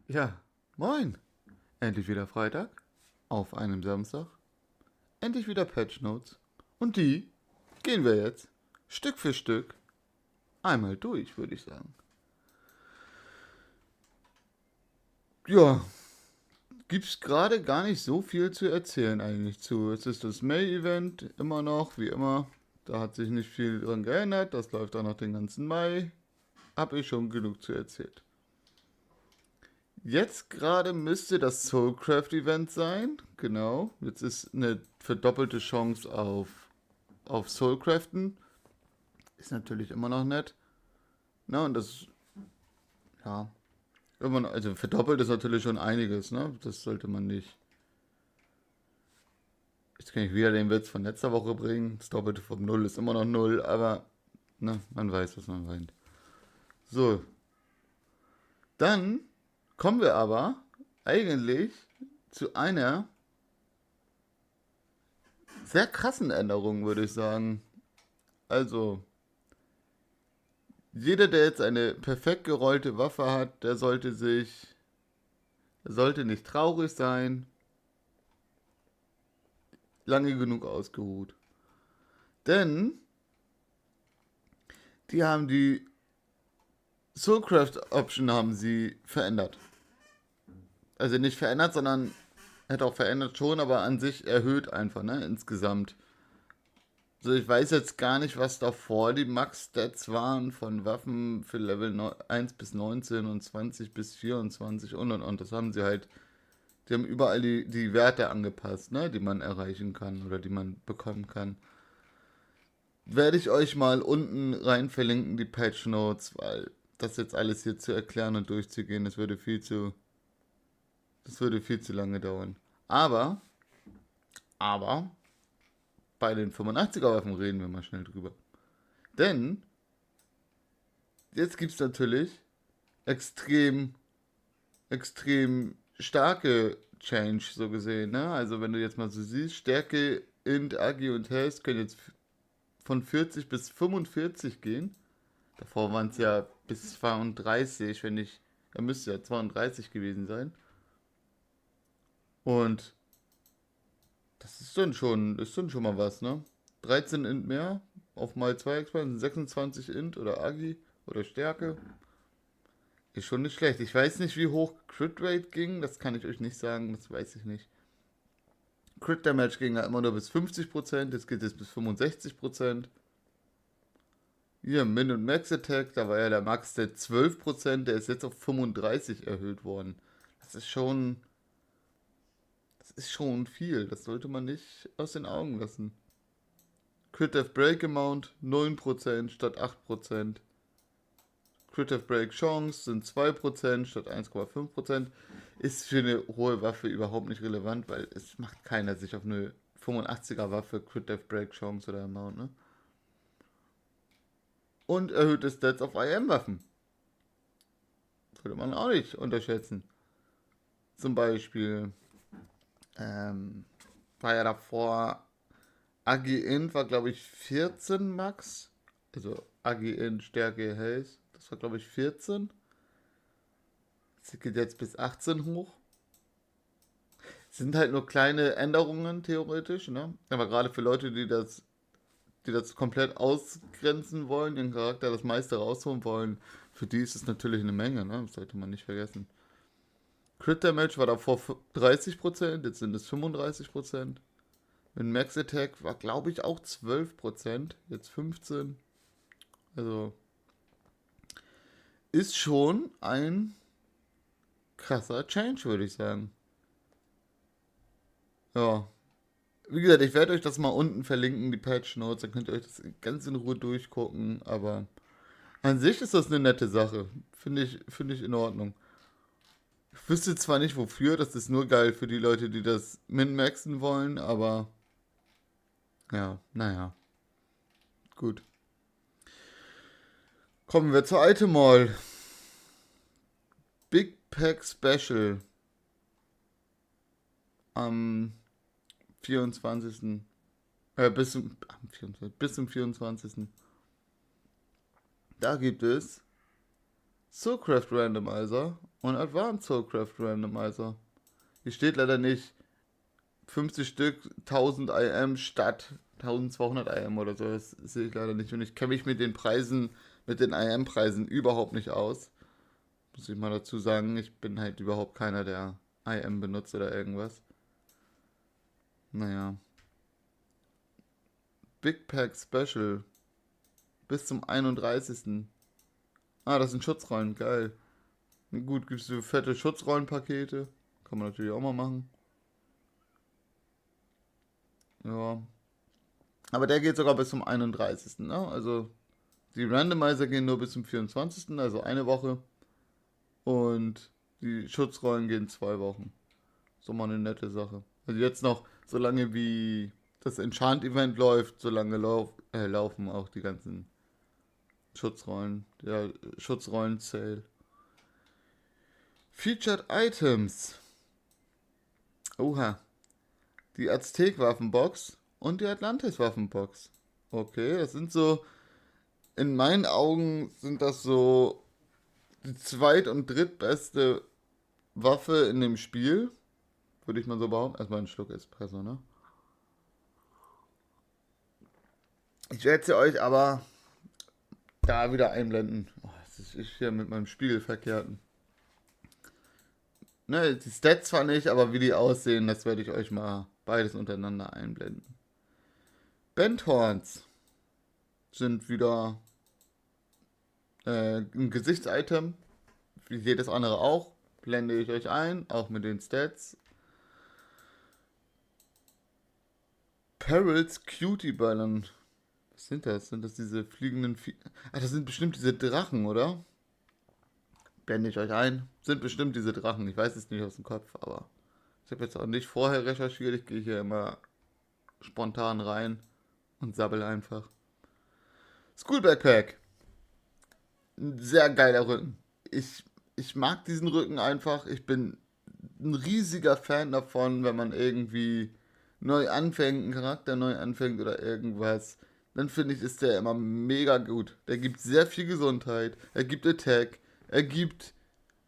Ja, moin. Endlich wieder Freitag. Auf einem Samstag. Endlich wieder Patch Notes. Und die gehen wir jetzt Stück für Stück einmal durch, würde ich sagen. Ja, gibt's gerade gar nicht so viel zu erzählen eigentlich zu. Es ist das May-Event immer noch, wie immer. Da hat sich nicht viel dran geändert. Das läuft auch noch den ganzen Mai. Hab ich schon genug zu erzählt. Jetzt gerade müsste das Soulcraft-Event sein. Genau. Jetzt ist eine verdoppelte Chance auf Soulcraften. Ist natürlich immer noch nett. Na, und das, ja, immer noch, also verdoppelt ist natürlich schon einiges, ne? Das sollte man nicht. Jetzt kann ich wieder den Witz von letzter Woche bringen. Das Doppelte vom Null ist immer noch Null, aber, ne, man weiß, was man meint. So, dann kommen wir aber eigentlich zu einer sehr krassen Änderung, würde ich sagen. Also, jeder, der jetzt eine perfekt gerollte Waffe hat, der sollte nicht traurig sein, lange genug ausgeruht. Denn die Soulcraft Option haben sie verändert. Also nicht verändert, sondern hätte auch verändert schon, aber an sich erhöht einfach, ne, insgesamt. Also ich weiß jetzt gar nicht, was davor die Max-Stats waren von Waffen für Level 1 bis 19 und 20 bis 24 und. Das haben sie halt, die haben überall die Werte angepasst, ne, die man erreichen kann oder die man bekommen kann. Werde ich euch mal unten rein verlinken, die Patch Notes, weil das jetzt alles hier zu erklären und durchzugehen, das würde viel zu lange dauern. Aber, aber, bei den 85er Waffen reden wir mal schnell drüber. Denn jetzt gibt es natürlich extrem, extrem starke Change, so gesehen, ne? Also wenn du jetzt mal so siehst, Stärke, Int, Agi und Haste können jetzt von 40 bis 45 gehen. Davor waren es ja bis 32, wenn ich. Er müsste ja 32 gewesen sein. Und das ist dann schon mal was, ne? 13 Int mehr auf mal 2 Expansion, 26 Int oder Agi oder Stärke. Ist schon nicht schlecht. Ich weiß nicht, wie hoch Crit Rate ging, das kann ich euch nicht sagen, das weiß ich nicht. Crit Damage ging ja immer nur bis 50%, jetzt geht es bis 65%. Hier, Min und Max Attack, da war ja der Max der 12%, der ist jetzt auf 35 erhöht worden. Das ist schon, das ist schon viel, das sollte man nicht aus den Augen lassen. Crit Death Break Amount 9% statt 8%. Crit Death Break Chance sind 2% statt 1,5%. Ist für eine hohe Waffe überhaupt nicht relevant, weil es macht keiner sich auf eine 85er Waffe Crit Death Break Chance oder Amount, ne? Und erhöhte Stats auf IM-Waffen. Sollte man auch nicht unterschätzen. Zum Beispiel ähm, war ja davor Agi-Int war glaube ich 14 Max. Also Agi-Int Stärke Haze. Das war glaube ich 14. Das geht jetzt bis 18 hoch. Es sind halt nur kleine Änderungen theoretisch, ne? Aber gerade für Leute, die das komplett ausgrenzen wollen, ihren Charakter das meiste rausholen wollen, für die ist es natürlich eine Menge, ne? Das sollte man nicht vergessen. Crit Damage war davor 30%, jetzt sind es 35%. Mit Max Attack war, glaube ich, auch 12%, jetzt 15%. Also ist schon ein krasser Change, würde ich sagen. Ja, wie gesagt, ich werde euch das mal unten verlinken, die Patch Notes, dann könnt ihr euch das ganz in Ruhe durchgucken. Aber an sich ist das eine nette Sache. Finde ich in Ordnung. Ich wüsste zwar nicht wofür, das ist nur geil für die Leute, die das min-maxen wollen, aber ja, naja, gut. Kommen wir zur Item Mall. Big Pack Special am 24. Bis zum 24. Da gibt es Soulcraft Randomizer und Advanced Soulcraft Randomizer. Hier steht leider nicht 50 Stück, 1000 IM statt 1200 IM oder so. Das sehe ich leider nicht. Und ich kenne mich mit den Preisen, mit den IM-Preisen überhaupt nicht aus. Muss ich mal dazu sagen, ich bin halt überhaupt keiner, der IM benutzt oder irgendwas. Naja. Big Pack Special. Bis zum 31. Ah, das sind Schutzrollen, geil. Gut, gibt es so fette Schutzrollenpakete. Kann man natürlich auch mal machen. Ja. Aber der geht sogar bis zum 31. Ne? Also die Randomizer gehen nur bis zum 24., also eine Woche. Und die Schutzrollen gehen 2 Wochen. So mal eine nette Sache. Also jetzt noch, solange wie das Enchant-Event läuft, solange laufen auch die ganzen Schutzrollen. Der Schutzrollen-Sale. Featured Items. Oha. Die Aztek-Waffenbox und die Atlantis-Waffenbox. Okay, das sind so, in meinen Augen sind das so die und drittbeste Waffe in dem Spiel. Würde ich mal so behaupten. Erstmal einen Schluck Espresso, ne? Ich werde sie euch aber da wieder einblenden. Oh, das ist ich hier mit meinem Spiegelverkehrten. Ne, die Stats zwar nicht, aber wie die aussehen, das werde ich euch mal beides untereinander einblenden. Bandhorns sind wieder ein Gesichtsitem, wie jedes andere auch. Blende ich euch ein, auch mit den Stats. Perils Cutie Ballon. Was sind das? Sind das diese fliegenden Ah, das sind bestimmt diese Drachen, oder? Blende ich euch ein. Sind bestimmt diese Drachen. Ich weiß es nicht aus dem Kopf, aber ich habe jetzt auch nicht vorher recherchiert. Ich gehe hier immer spontan rein und sabbel einfach. School Backpack. Ein sehr geiler Rücken. Ich mag diesen Rücken einfach. Ich bin ein riesiger Fan davon, wenn man irgendwie neu anfängt, einen Charakter neu anfängt oder irgendwas. Dann finde ich, ist der immer mega gut. Der gibt sehr viel Gesundheit. Er gibt Attack. Er gibt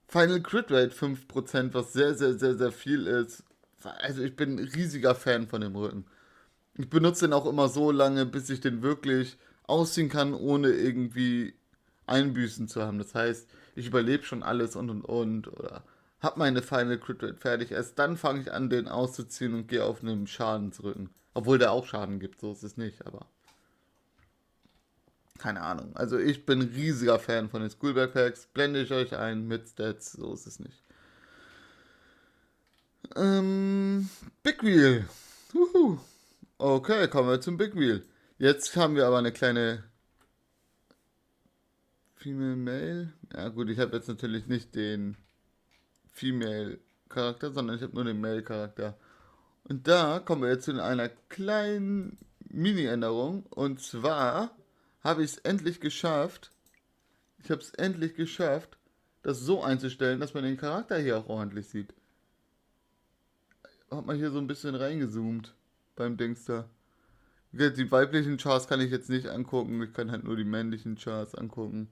Final Crit Rate 5%, was sehr, sehr, sehr, sehr viel ist. Also ich bin ein riesiger Fan von dem Rücken. Ich benutze den auch immer so lange, bis ich den wirklich ausziehen kann, ohne irgendwie Einbüßen zu haben. Das heißt, ich überlebe schon alles und oder hab meine Final Crit Rate fertig. Erst dann fange ich an, den auszuziehen und gehe auf einen Schadensrücken. Obwohl der auch Schaden gibt, so ist es nicht, aber keine Ahnung. Also ich bin riesiger Fan von den School Backpacks. Blende ich euch ein mit Stats, so ist es nicht. Big Wheel. Uhu. Okay, kommen wir zum Big Wheel. Jetzt haben wir aber eine kleine Female Male. Ja gut, ich habe jetzt natürlich nicht den Female Charakter, sondern ich habe nur den Male Charakter. Und da kommen wir jetzt zu einer kleinen Mini-Änderung. Und zwar habe ich es endlich geschafft. Ich habe es endlich geschafft, das so einzustellen, dass man den Charakter hier auch ordentlich sieht. Hat man hier so ein bisschen reingezoomt beim Dings da. Die weiblichen Chars kann ich jetzt nicht angucken. Ich kann halt nur die männlichen Chars angucken.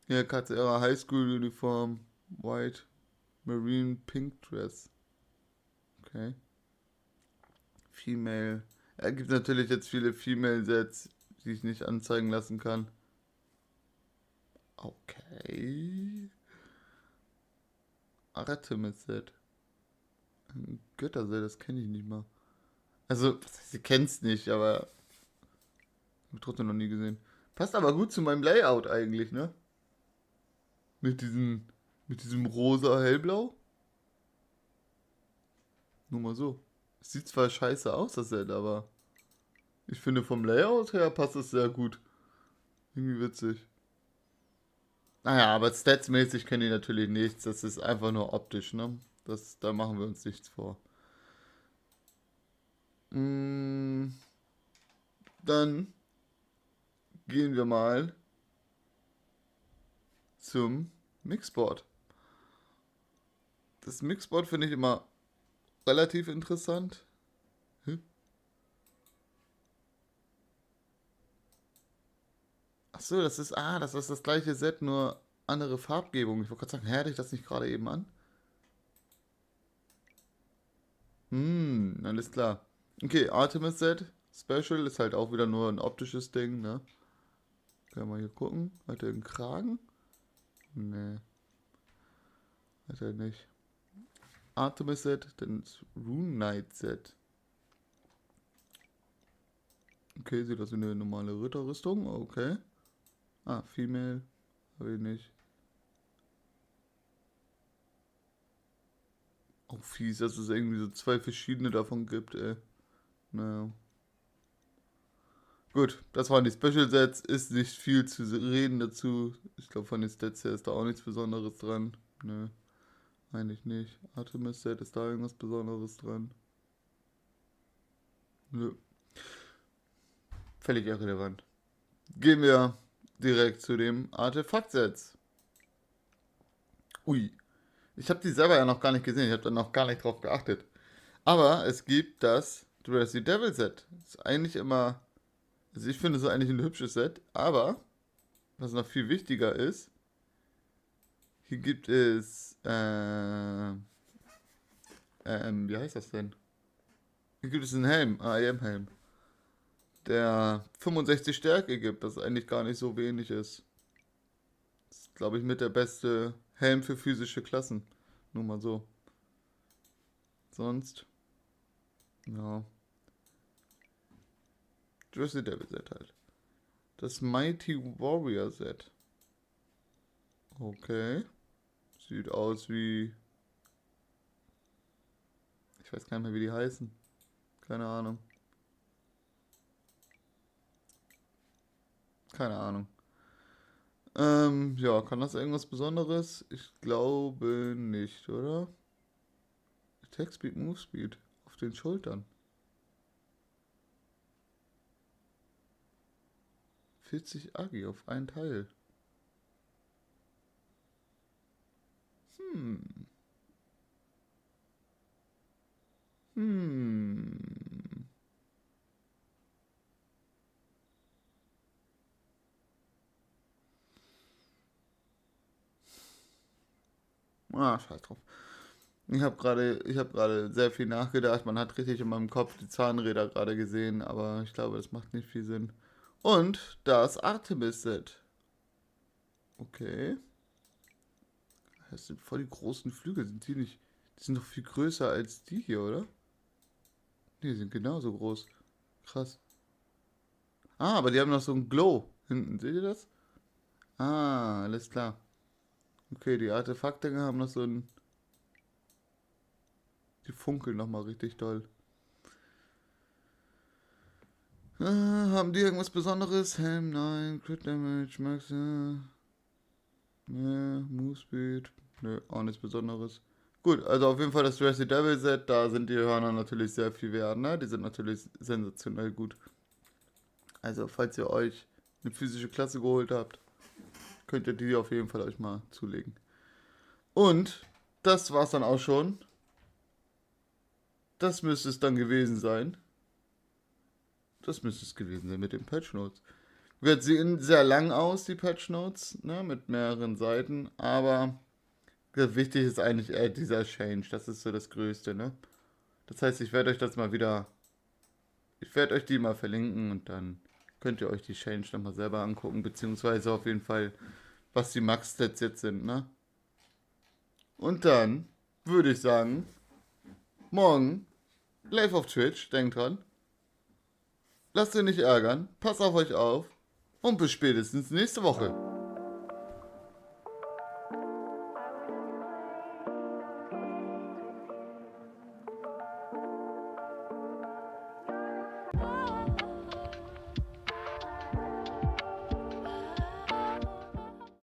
Hier, KCR High School Uniform, White, Marine, Pink Dress. Okay. Female. Er gibt natürlich jetzt viele Female-Sets, die ich nicht anzeigen lassen kann. Okay. Artemis-Set. Ein Götterset, das kenne ich nicht mal. Also, was heißt, ihr kennt's nicht, aber hab ich trotzdem noch nie gesehen. Passt aber gut zu meinem Layout eigentlich, ne? Mit diesem, mit diesem rosa hellblau. Nur mal so. Sieht zwar scheiße aus, das Set, aber ich finde vom Layout her passt es sehr gut. Irgendwie witzig. Naja, aber statsmäßig können die natürlich nichts. Das ist einfach nur optisch, ne? Da machen wir uns nichts vor. Mm, dann gehen wir mal zum Mixboard. Das Mixboard finde ich immer relativ interessant. Hm? Ach so, das ist das gleiche Set, nur andere Farbgebung. Ich wollte gerade sagen, hatte ich das nicht gerade eben an? Alles klar. Okay, Artemis Set Special ist halt auch wieder nur ein optisches Ding, ne? Können wir hier gucken. Hat er einen Kragen? Nee, hat er nicht. Artemis Set, dann das Rune Knight Set. Okay, sieht aus wie eine normale Ritterrüstung. Okay. Ah, Female. Habe ich nicht. Auch fies, dass es irgendwie so zwei verschiedene davon gibt, ey. Naja. Gut, das waren die Special Sets. Ist nicht viel zu reden dazu. Ich glaube, von den Stats her ist da auch nichts Besonderes dran. Nö, eigentlich nicht. Artemis Set, ist da irgendwas Besonderes dran? Nö. Völlig irrelevant. Gehen wir direkt zu dem Artefakt-Sets. Ui. Ich habe die selber ja noch gar nicht gesehen. Ich habe da noch gar nicht drauf geachtet. Aber es gibt das Dressy Devil Set. Ist eigentlich immer. Also ich finde es eigentlich ein hübsches Set. Aber, was noch viel wichtiger ist, hier gibt es. Wie heißt das denn? Hier gibt es einen Helm, IM-Helm, der 65 Stärke gibt, das eigentlich gar nicht so wenig ist. Das ist, glaube ich, mit der beste Helm für physische Klassen. Nur mal so. Sonst, ja. Dressy Devil Set halt. Das Mighty Warrior Set. Okay. Sieht aus wie. Ich weiß gar nicht mehr, wie die heißen. Keine Ahnung. Keine Ahnung. Ja, kann das irgendwas Besonderes? Ich glaube nicht, oder? Attack Speed, Move Speed. Auf den Schultern. 40 Agi auf einen Teil. Hm. Hm. Ah, scheiß drauf. Ich habe gerade sehr viel nachgedacht. Man hat richtig in meinem Kopf die Zahnräder gerade gesehen, aber ich glaube, das macht nicht viel Sinn. Und das Artemis-Set. Okay. Das sind voll die großen Flügel. Sind die nicht? Die sind doch viel größer als die hier, oder? Nee, die sind genauso groß. Krass. Ah, aber die haben noch so einen Glow hinten. Seht ihr das? Ah, alles klar. Okay, die Artefaktdinger haben noch so ein. Die funkeln nochmal richtig doll. Haben die irgendwas Besonderes? Helm, nein. Crit Damage, Max, ne, Move Speed. Nö, auch nichts Besonderes. Gut, also auf jeden Fall das Dressy Devil Set, da sind die Hörner natürlich sehr viel wert, ne? Die sind natürlich sensationell gut. Also, falls ihr euch eine physische Klasse geholt habt, könnt ihr die auf jeden Fall euch mal zulegen. Und das war's dann auch schon. Das müsste es dann gewesen sein. Das müsste es gewesen sein mit den Patch Notes. Wird sehen sehr lang aus, die Patch Notes, ne, mit mehreren Seiten, aber wichtig ist eigentlich eher dieser Change. Das ist so das Größte, ne? Das heißt, ich werde euch das mal wieder. Ich werde euch die mal verlinken und dann könnt ihr euch die Change nochmal selber angucken, beziehungsweise auf jeden Fall, was die Max-Stats jetzt sind, ne? Und dann würde ich sagen, morgen live auf Twitch, denkt dran. Lasst euch nicht ärgern, passt auf euch auf und bis spätestens nächste Woche.